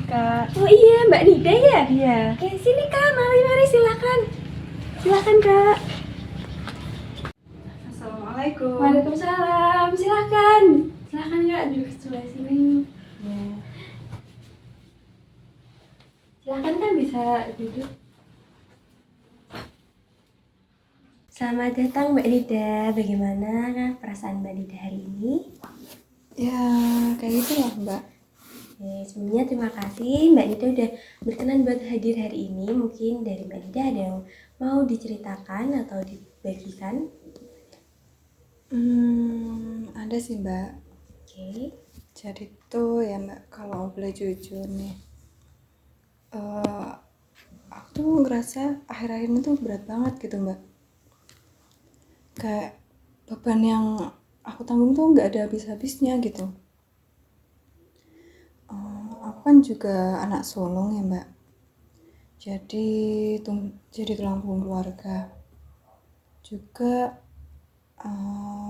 Kak. Oh iya, Mbak Nida ya? Iya. Oke, sini Kak, mari silakan. Silakan Kak. Assalamualaikum. Waalaikumsalam. Silakan. Silakan Kak, duduk sebelah sini. Ya. Silakan kan bisa duduk. Selamat datang Mbak Nida. Bagaimana perasaan Mbak Nida hari ini? Ya, kayak gitu lah, Mbak. Oke, sebelumnya terima kasih Mbak Nida udah berkenan buat hadir hari ini. Mungkin dari Mbak Nida ada yang mau diceritakan atau dibagikan? Ada sih, Mbak. Oke. Jadi tuh ya, Mbak, kalau boleh jujur nih, aku tuh ngerasa akhir-akhir ini tuh berat banget gitu, Mbak. Kayak beban yang aku tanggung tuh nggak ada habis-habisnya gitu. Aku kan juga anak sulung ya, Mbak. Jadi tulang punggung keluarga. Juga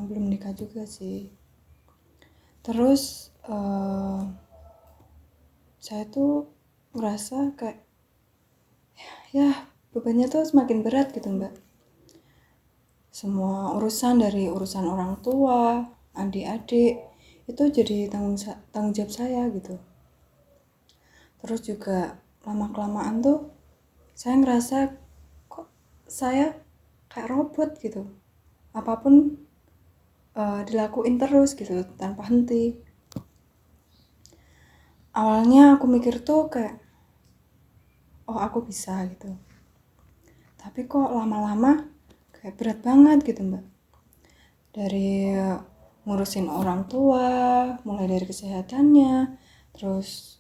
belum nikah juga sih. Terus saya tuh ngerasa kayak ya bebannya tuh semakin berat gitu, Mbak. Semua urusan dari urusan orang tua, adik-adik itu jadi tanggung jawab saya gitu. Terus juga lama-kelamaan tuh saya ngerasa kok saya kayak robot gitu. Apapun dilakuin terus gitu tanpa henti. Awalnya aku mikir tuh kayak oh aku bisa gitu. Tapi kok lama-lama kayak berat banget gitu, Mbak. Dari ngurusin orang tua, mulai dari kesehatannya, terus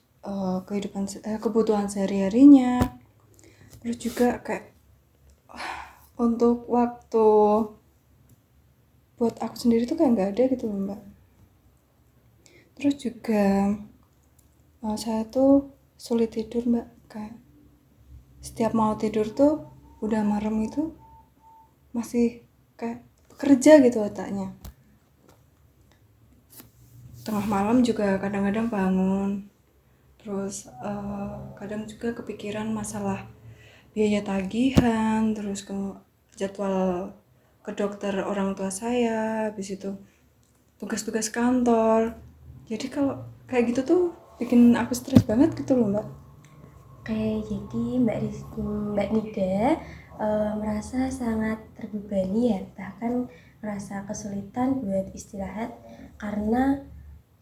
kebutuhan sehari-harinya, terus juga kayak untuk waktu buat aku sendiri tuh kayak nggak ada gitu loh, Mbak. Terus juga saya tuh sulit tidur, Mbak. Kayak setiap mau tidur tuh udah malam itu masih kayak bekerja gitu otaknya. Tengah malam juga kadang-kadang bangun. Terus kadang juga kepikiran masalah biaya tagihan, terus ke jadwal ke dokter orang tua saya, habis itu tugas-tugas kantor. Jadi kalau kayak gitu tuh bikin aku stres banget gitu loh, Mbak. Oke, jadi Mbak Nida merasa sangat terbebani ya, bahkan merasa kesulitan buat istirahat karena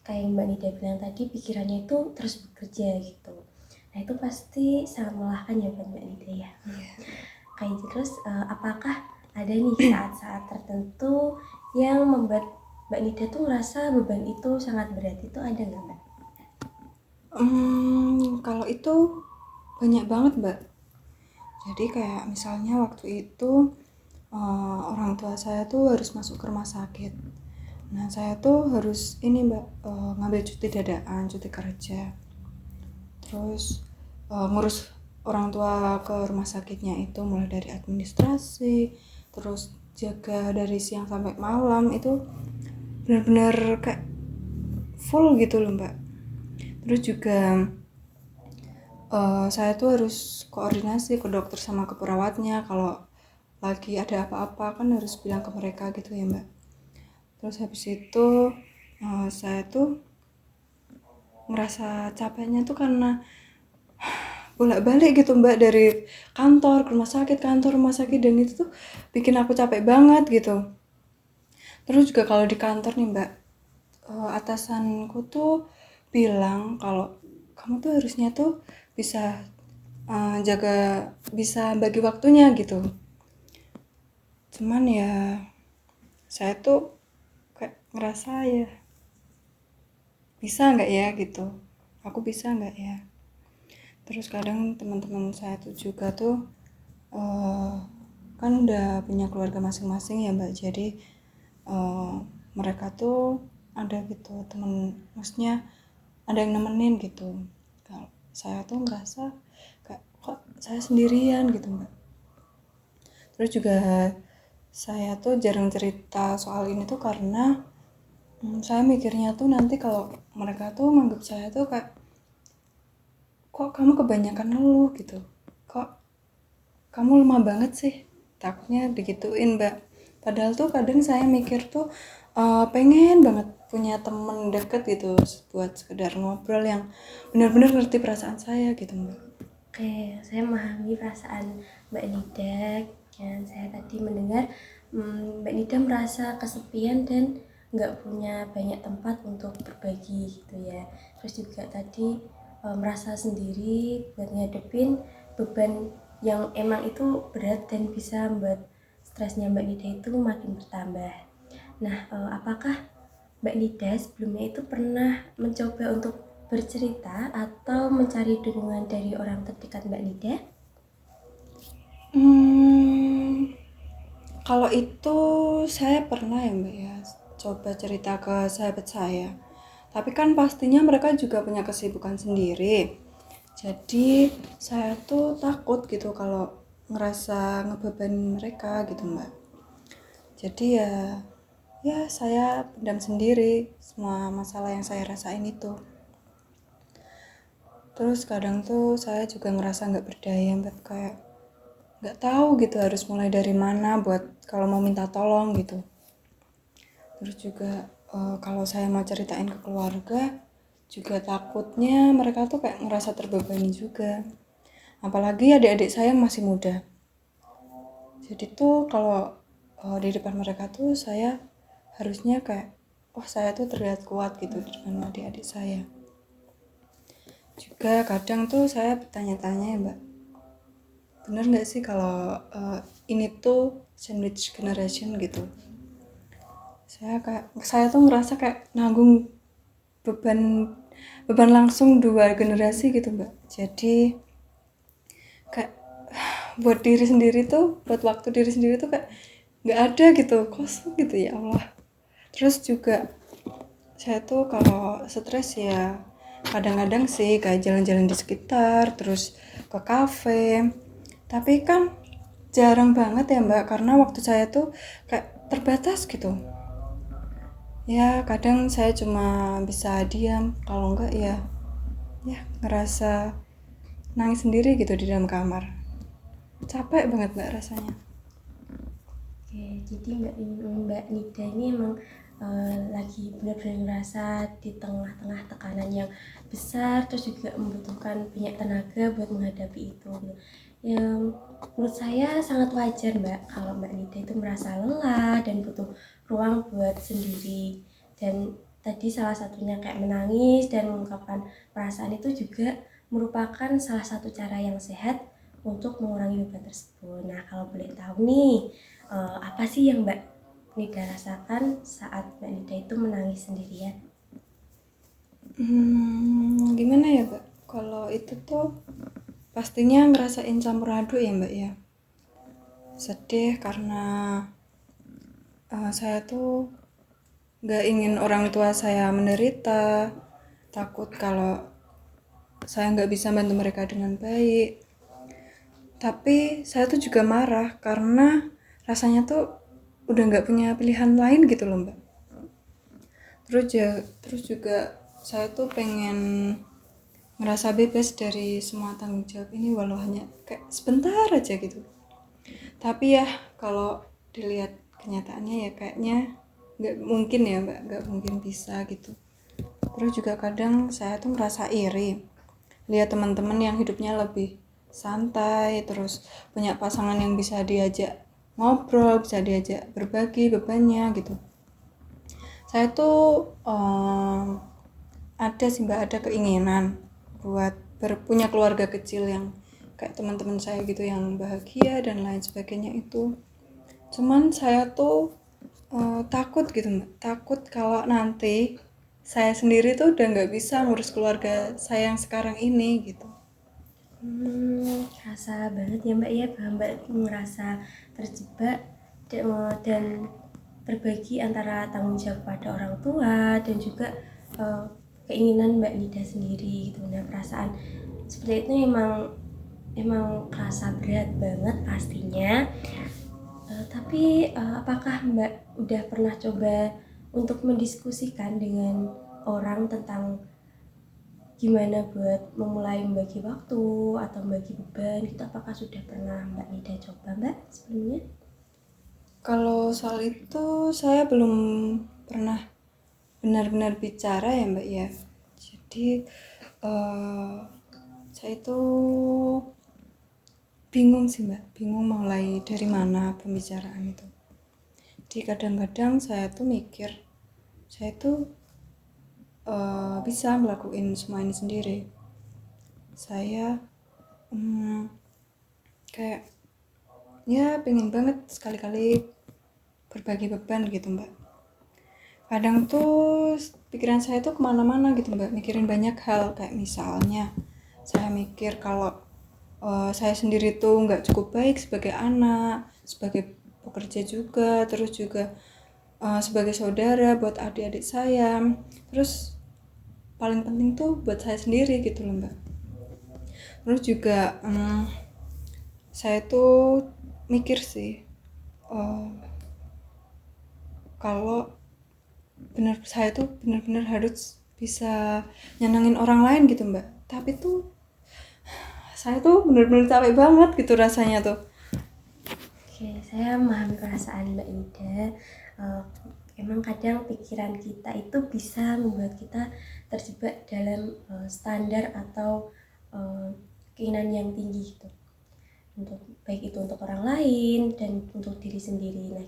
kayak Mbak Nida bilang tadi pikirannya itu terus bekerja gitu. Nah itu pasti sangat melelahkan ya buat Mbak Nida ya. Kayak gitu, terus apakah ada nih saat-saat tertentu yang membuat Mbak Nida tuh ngerasa beban itu sangat berat, itu ada nggak Mbak? Kalau itu banyak banget, Mbak. Jadi kayak misalnya waktu itu orang tua saya tuh harus masuk ke rumah sakit. Nah saya tuh harus ini, Mbak, ngambil cuti dadaan, cuti kerja. Terus ngurus orang tua ke rumah sakitnya itu mulai dari administrasi, terus jaga dari siang sampai malam, itu benar-benar kayak full gitu loh, Mbak. Terus juga saya tuh harus koordinasi ke dokter sama ke perawatnya, kalau lagi ada apa-apa kan harus bilang ke mereka gitu ya, Mbak. Terus habis itu saya tuh ngerasa capeknya tuh karena bolak-balik gitu, Mbak, dari kantor ke rumah sakit, dan itu tuh bikin aku capek banget gitu. Terus juga kalau di kantor nih, Mbak, atasanku tuh bilang kalau kamu tuh harusnya tuh bisa bisa bagi waktunya gitu. Cuman ya saya tuh kayak ngerasa ya bisa nggak ya gitu, aku bisa nggak ya. Terus kadang teman-teman saya tuh juga tuh kan udah punya keluarga masing-masing ya, Mbak. Jadi mereka tuh ada gitu temen, maksudnya ada yang nemenin gitu. Kalau saya tuh ngerasa kayak kok saya sendirian gitu, Mbak. Terus juga saya tuh jarang cerita soal ini tuh karena saya mikirnya tuh nanti kalau mereka tuh nganggap saya tuh kayak kok kamu kebanyakan ngeluh gitu, kok kamu lemah banget sih, takutnya digituin mbak. Padahal tuh kadang saya mikir tuh pengen banget punya temen deket gitu buat sekedar ngobrol yang benar-benar ngerti perasaan saya gitu mbak. Oke, saya memahami perasaan Mbak Nida. Dan saya tadi mendengar Mbak Nida merasa kesepian dan nggak punya banyak tempat untuk berbagi gitu ya. Terus juga tadi merasa sendiri buat ngadepin beban yang emang itu berat dan bisa membuat stresnya Mbak Nida itu makin bertambah. Nah, apakah Mbak Nida sebelumnya itu pernah mencoba untuk bercerita atau mencari dukungan dari orang terdekat Mbak Nida? Kalau itu saya pernah ya mbak ya, coba cerita ke sahabat saya, tapi kan pastinya mereka juga punya kesibukan sendiri. Jadi saya tuh takut gitu kalau ngerasa ngebebanin mereka gitu mbak. Jadi ya saya pendam sendiri semua masalah yang saya rasain itu. Terus kadang tuh saya juga ngerasa nggak berdaya mbak, kayak nggak tahu gitu harus mulai dari mana buat kalau mau minta tolong gitu. Terus juga kalau saya mau ceritain ke keluarga juga takutnya mereka tuh kayak ngerasa terbebani juga, apalagi adik-adik saya masih muda. Jadi tuh kalau di depan mereka tuh saya harusnya kayak wah saya tuh terlihat kuat gitu di depan adik-adik saya. Juga kadang tuh saya bertanya-tanya ya mbak, bener nggak sih kalau ini tuh sandwich generation gitu. Saya tuh ngerasa kayak nanggung beban beban langsung dua generasi gitu mbak. Jadi kayak buat diri sendiri tuh, buat waktu diri sendiri tuh kayak nggak ada gitu, kosong gitu ya Allah. Terus juga saya tuh kalau stres ya kadang-kadang sih kayak jalan-jalan di sekitar, terus ke kafe, tapi kan jarang banget ya mbak, karena waktu saya tuh kayak terbatas gitu. Ya kadang saya cuma bisa diam, kalau enggak ya ngerasa nangis sendiri gitu di dalam kamar. Capek banget mbak rasanya. Oke, jadi Mbak Nida ini emang lagi benar-benar ngerasa di tengah-tengah tekanan yang besar, terus juga membutuhkan banyak tenaga buat menghadapi itu. Yang menurut saya sangat wajar Mbak kalau Mbak Nida itu merasa lelah dan butuh ruang buat sendiri. Dan tadi salah satunya kayak menangis dan mengungkapkan perasaan itu juga merupakan salah satu cara yang sehat untuk mengurangi beban tersebut. Nah, kalau boleh tahu nih, apa sih yang Mbak Nida rasakan saat Mbak Nida itu menangis sendirian? Gimana ya mbak, kalau itu tuh pastinya ngerasain campur aduk ya mbak ya. Sedih karena saya tuh gak ingin orang tua saya menderita, takut kalau saya nggak bisa bantu mereka dengan baik. Tapi saya tuh juga marah karena rasanya tuh udah nggak punya pilihan lain gitu loh mbak. Terus juga saya tuh pengen ngerasa bebas dari semua tanggung jawab ini walau hanya kayak sebentar aja gitu. Tapi ya kalau dilihat kenyataannya ya kayaknya nggak mungkin ya mbak, nggak mungkin bisa gitu. Terus juga kadang saya tuh ngerasa iri lihat teman-teman yang hidupnya lebih santai, terus punya pasangan yang bisa diajak ngobrol, bisa diajak berbagi bebannya gitu. Saya tuh ada sih mbak, ada keinginan buat punya keluarga kecil yang kayak teman-teman saya gitu yang bahagia dan lain sebagainya itu. Cuman saya tuh takut gitu mbak, takut kalau nanti saya sendiri tuh udah nggak bisa ngurus keluarga saya yang sekarang ini gitu. Rasa banget ya Mbak ya, bahwa Mbak merasa terjebak dan terbagi antara tanggung jawab pada orang tua dan juga keinginan Mbak Nida sendiri gitu. Nah, perasaan seperti itu emang kerasa berat banget pastinya. Tapi apakah Mbak udah pernah coba untuk mendiskusikan dengan orang tentang gimana buat memulai membagi waktu atau membagi beban gitu, apakah sudah pernah Mbak Nida coba Mbak sebelumnya? Kalau soal itu saya belum pernah benar-benar bicara ya Mbak ya. Jadi saya itu bingung sih Mbak, bingung mulai dari mana pembicaraan itu. Jadi kadang-kadang saya tuh mikir, saya tuh bisa ngelakuin semua ini sendiri. Saya kayak ya pengen banget sekali-kali berbagi beban gitu Mbak. Kadang tuh pikiran saya tuh kemana-mana gitu Mbak, mikirin banyak hal. Kayak misalnya saya mikir kalau saya sendiri tuh nggak cukup baik sebagai anak, sebagai pekerja juga, terus juga sebagai saudara buat adik-adik saya, terus paling penting tuh buat saya sendiri gitu loh Mbak. Terus juga saya tuh mikir sih kalau saya tuh benar-benar harus bisa nyenengin orang lain gitu Mbak. Tapi tuh saya tuh benar-benar capek banget gitu rasanya tuh. Oke, saya memahami perasaan Mbak Nida. Emang kadang pikiran kita itu bisa membuat kita terjebak dalam standar atau keinginan yang tinggi gitu. Untuk baik itu untuk orang lain dan untuk diri sendiri. Nah,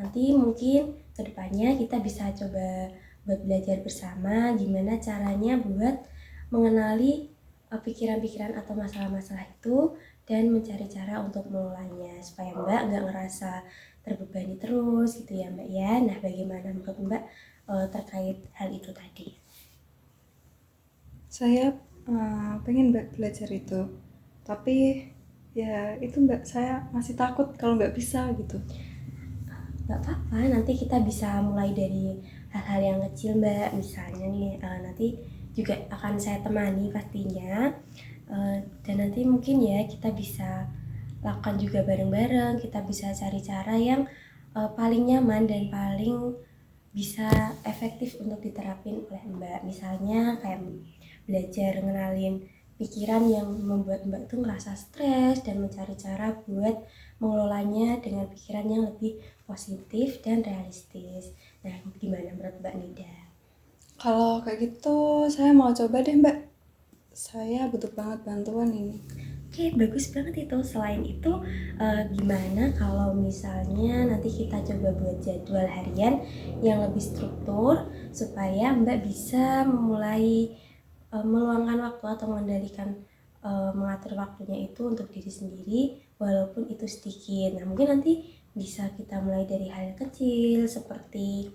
nanti mungkin kedepannya kita bisa coba buat belajar bersama gimana caranya buat mengenali pikiran-pikiran atau masalah-masalah itu dan mencari cara untuk mengelolanya supaya Mbak nggak ngerasa terbebani terus gitu ya Mbak ya. Nah, bagaimana menurut Mbak terkait hal itu tadi? Saya pengen Mbak belajar itu. Tapi ya itu Mbak, saya masih takut kalau nggak bisa gitu. Nggak apa-apa, nanti kita bisa mulai dari hal-hal yang kecil Mbak. Misalnya nih nanti juga akan saya temani pastinya, dan nanti mungkin ya kita bisa lakukan juga bareng-bareng. Kita bisa cari cara yang paling nyaman dan paling bisa efektif untuk diterapin oleh Mbak. Misalnya kayak belajar ngenalin pikiran yang membuat Mbak tuh ngerasa stres dan mencari cara buat mengelolanya dengan pikiran yang lebih positif dan realistis. Nah, gimana menurut Mbak Nida? Kalau kayak gitu saya mau coba deh Mbak. Saya butuh banget bantuan ini. Oke, bagus banget itu. Selain itu, gimana kalau misalnya nanti kita coba buat jadwal harian yang lebih struktur supaya Mbak bisa memulai meluangkan waktu atau mengendalikan mengatur waktunya itu untuk diri sendiri walaupun itu sedikit. Nah, mungkin nanti bisa kita mulai dari hal kecil seperti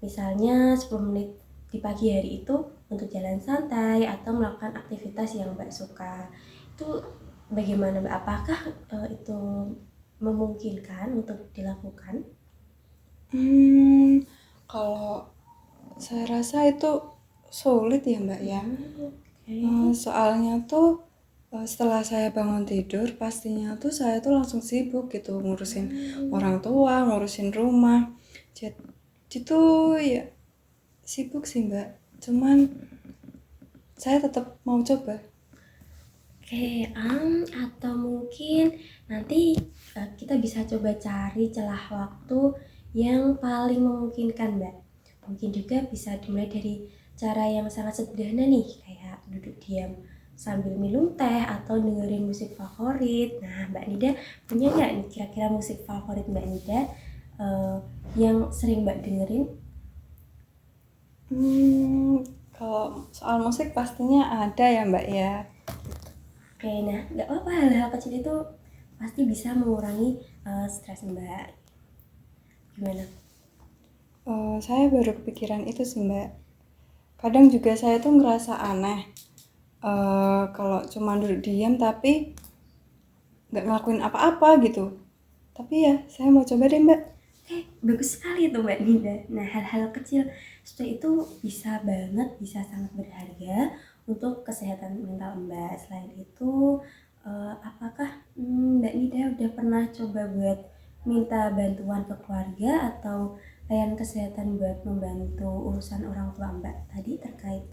misalnya 10 menit di pagi hari itu untuk jalan santai atau melakukan aktivitas yang Mbak suka. Itu bagaimana Mbak? Apakah itu memungkinkan untuk dilakukan? Kalau saya rasa itu sulit ya Mbak ya. Soalnya tuh setelah saya bangun tidur pastinya tuh saya tuh langsung sibuk gitu ngurusin orang tua, ngurusin rumah. Jadi tuh ya sibuk sih Mbak. Cuman saya tetap mau coba. Oke, atau mungkin nanti kita bisa coba cari celah waktu yang paling memungkinkan, Mbak. Mungkin juga bisa dimulai dari cara yang sangat sederhana nih, kayak duduk diam sambil minum teh atau dengerin musik favorit. Nah, Mbak Nida punya nggak nih kira-kira musik favorit Mbak Nida yang sering Mbak dengerin? Kalau soal musik pastinya ada ya Mbak ya. Oke, nah nggak apa-apa, hal-hal kecil itu pasti bisa mengurangi stres Mbak. Gimana? Saya baru kepikiran itu sih Mbak. Kadang juga saya tuh ngerasa aneh kalau cuma duduk diam tapi nggak ngelakuin apa-apa gitu. Tapi ya saya mau coba deh Mbak. Oke, bagus sekali tuh Mbak Nida. Nah, hal-hal kecil seperti itu bisa banget, bisa sangat berharga untuk kesehatan mental Mbak. Selain itu, apakah Mbak Nida udah pernah coba buat minta bantuan ke keluarga atau layanan kesehatan buat membantu urusan orang tua Mbak tadi terkait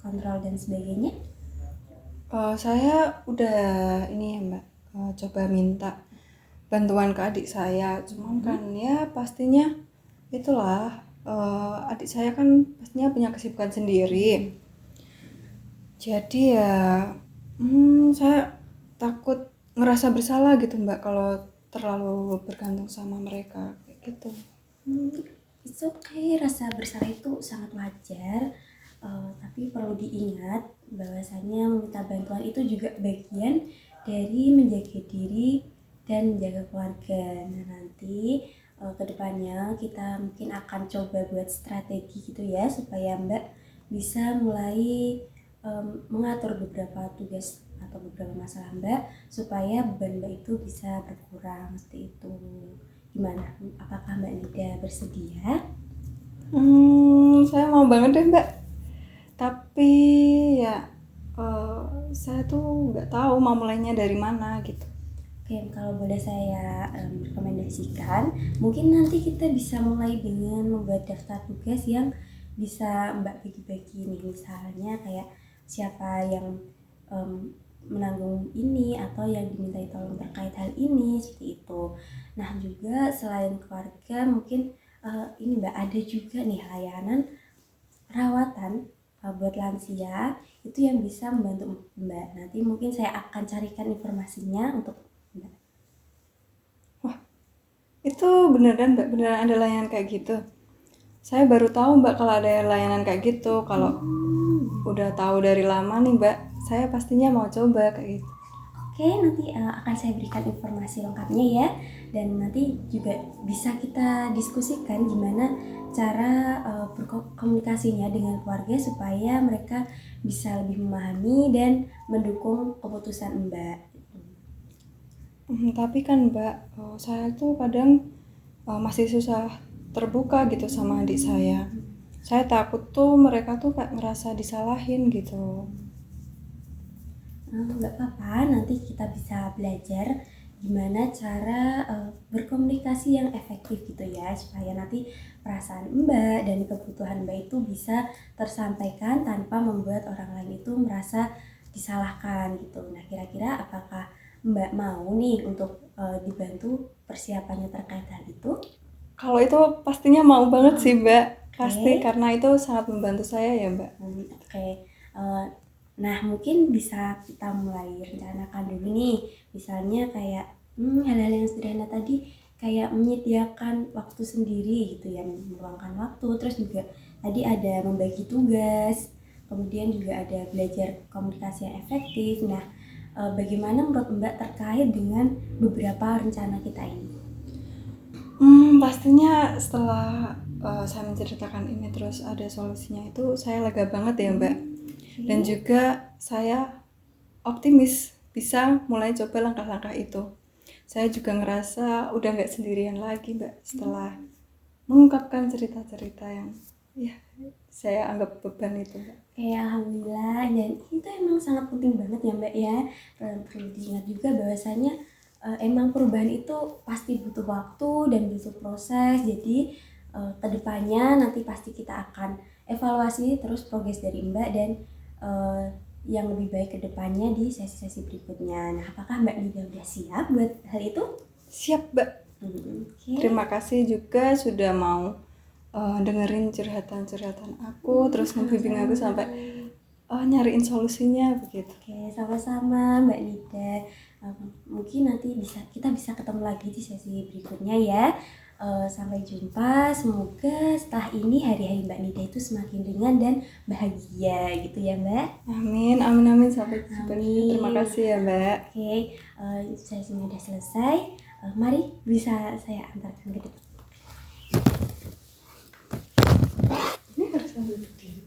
kontrol dan sebagainya? Saya udah ini ya Mbak, coba minta bantuan ke adik saya, cuman kan ya pastinya itulah, adik saya kan pastinya punya kesibukan sendiri. Jadi ya saya takut ngerasa bersalah gitu Mbak kalau terlalu bergantung sama mereka kayak gitu. It's okay, rasa bersalah itu sangat wajar, tapi perlu diingat bahwasanya meminta bantuan itu juga bagian dari menjaga diri dan menjaga keluarga. Nah nanti kedepannya kita mungkin akan coba buat strategi gitu ya supaya Mbak bisa mulai mengatur beberapa tugas atau beberapa masalah Mbak supaya beban Mbak itu bisa berkurang seperti itu. Gimana? Apakah Mbak Nida bersedia? Saya mau banget deh Mbak, tapi ya saya tuh nggak tahu mau mulainya dari mana gitu. Oke, kalau boleh saya rekomendasikan, mungkin nanti kita bisa mulai dengan membuat daftar tugas yang bisa Mbak bagi-bagi nih. Misalnya kayak siapa yang menanggung ini atau yang dimintai tolong terkait hal ini, seperti itu. Nah juga selain keluarga mungkin ini Mbak ada juga nih layanan rawatan buat lansia itu yang bisa membantu Mbak. Nanti mungkin saya akan carikan informasinya untuk Mbak. Wah, itu beneran Mbak, beneran ada layanan kayak gitu? Saya baru tahu Mbak kalau ada layanan kayak gitu. Kalau udah tahu dari lama nih Mbak, saya pastinya mau coba kayak gitu. Oke, nanti akan saya berikan informasi lengkapnya ya. Dan nanti juga bisa kita diskusikan gimana cara berkomunikasinya dengan keluarga supaya mereka bisa lebih memahami dan mendukung keputusan Mbak. Tapi kan Mbak, saya tuh kadang masih susah terbuka gitu sama adik saya. Saya takut tuh mereka tuh kayak ngerasa disalahin gitu. Nggak apa-apa, nanti kita bisa belajar gimana cara berkomunikasi yang efektif gitu ya supaya nanti perasaan Mbak dan kebutuhan Mbak itu bisa tersampaikan tanpa membuat orang lain itu merasa disalahkan gitu. Nah kira-kira apakah Mbak mau nih untuk dibantu persiapannya terkait hal itu? Kalau itu pastinya mau banget sih Mbak. Pasti Oke. karena itu sangat membantu saya ya Mbak. Oke. Nah mungkin bisa kita mulai rencanakan dulu nih, misalnya kayak hal-hal yang sederhana tadi kayak menyediakan waktu sendiri gitu ya, meluangkan waktu, terus juga tadi ada membagi tugas, kemudian juga ada belajar komunikasi yang efektif. Nah bagaimana menurut Mbak terkait dengan beberapa rencana kita ini? Pastinya setelah saya menceritakan ini terus ada solusinya itu saya lega banget ya Mbak. Dan juga saya optimis bisa mulai coba langkah-langkah itu. Saya juga ngerasa udah nggak sendirian lagi Mbak setelah mengungkapkan cerita-cerita yang ya saya anggap beban itu Mbak. Alhamdulillah, dan itu emang sangat penting banget ya Mbak ya. Perlu diingat juga bahwasanya emang perubahan itu pasti butuh waktu dan butuh proses. Jadi kedepannya nanti pasti kita akan evaluasi terus progres dari Mbak dan yang lebih baik kedepannya di sesi-sesi berikutnya. Nah, apakah Mbak Nida udah siap buat hal itu? Siap Mbak. Okay. Terima kasih juga sudah mau dengerin curhatan-curhatan aku, terus ngebimbing aku sampai nyariin solusinya begitu. Oke, sama-sama Mbak Nida. Mungkin nanti kita bisa ketemu lagi di sesi berikutnya ya. Sampai jumpa. Semoga setelah ini hari-hari Mbak Nida itu semakin ringan dan bahagia gitu ya Mbak. Amin, amin, amin. Sampai jumpa. Terima kasih ya Mbak. Oke, sesinya udah selesai. Mari bisa saya antarkan ke depan. Ini harus ambil berdiri.